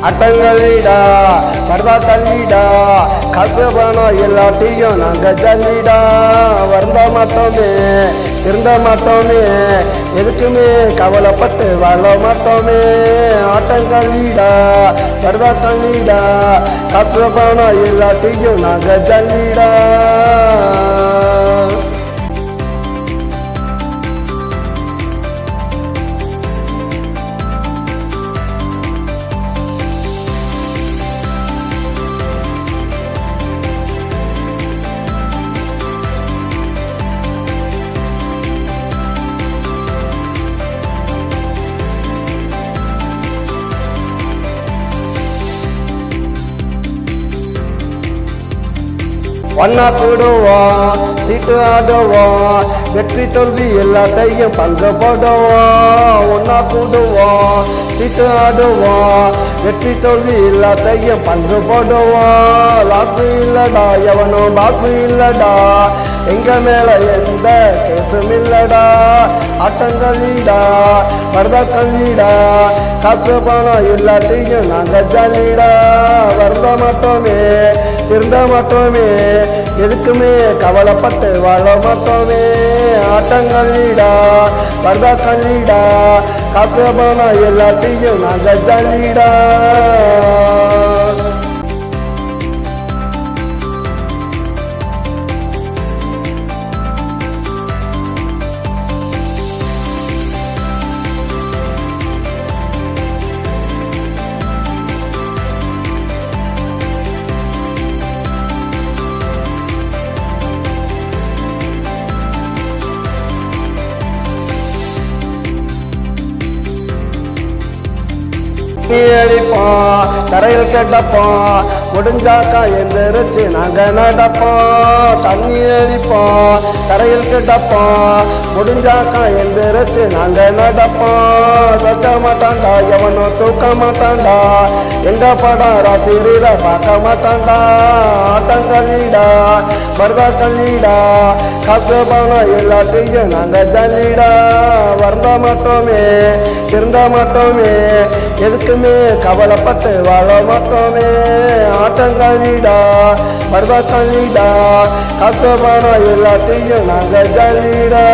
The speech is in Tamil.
அட்டங்களிடா பரதா தள்ளிடா காசு பணம் எல்லாத்தையும் நாங்கள் ஜல்லிடா வருந்த மாட்டோமே திருந்த மாட்டோமே எதுக்குமே கவலைப்பட்டு வாழ மாட்டோமே ஆட்டங்களிடா பரதா தள்ளிடா காசு பணம் எல்லாத்தையும் நாங்கள் ஜல்லிடா ஒன்னா கூடுவோம் சீட்டு ஆடுவோம் வெற்றி தோல்வி எல்லாத்தையும் பங்கு போடுவோம் ஒன்னா கூடுவோம் சீட்டு ஆடுவோம் வெற்றி தோல்வி எல்லாத்தையும் பங்கு போடுவோம் லாசு இல்லடா எவனும் பாசு இல்லடா எங்க மேல எந்த கேசும் இல்லடா ஆட்டங்களிடா பரதா கல்லிடா காசு பணம் எல்லாத்தையும் நாங்க ஜல்லிடா வருந்த மாட்டோமே திருந்த மாட்டோமே எதுக்குமே கவலைப்பட்டு வாழ மாட்டோமே ஆட்டங்களிடா பரதா கல்லிடா காசு பணம் எல்லாத்தையும் நாங்க ஜல்லிடா அடிப்போம் தரையில் கெட்டப்போம் முடிஞ்சாக்கா எந்திரிச்சு நாங்க நடப்போம் தண்ணி அடிப்போம் தரையில் கெட்டப்போம் முடிஞ்சாக்கா எந்திரிச்சு நாங்க நடப்போம் தக்க மாட்டான்டா எவனும் தூக்க மாட்டான்டா எங்க படம் ராத்திரியில பார்க்க மாட்டான்டா ஆட்டங்களிடா பரதா கல்லிடா காசு பணம் எல்லாத்தையும் நாங்க ஜல்லிடா வருந்த மாட்டோமே திருந்த மாட்டோமே எதுக்குமே கவலைப்பட்டு வாழ மாட்டோமே ஆட்டங்களிடா பரதா கல்லிடா காசு பணம் எல்லாத்தையும் நாங்க ஜல்லிடா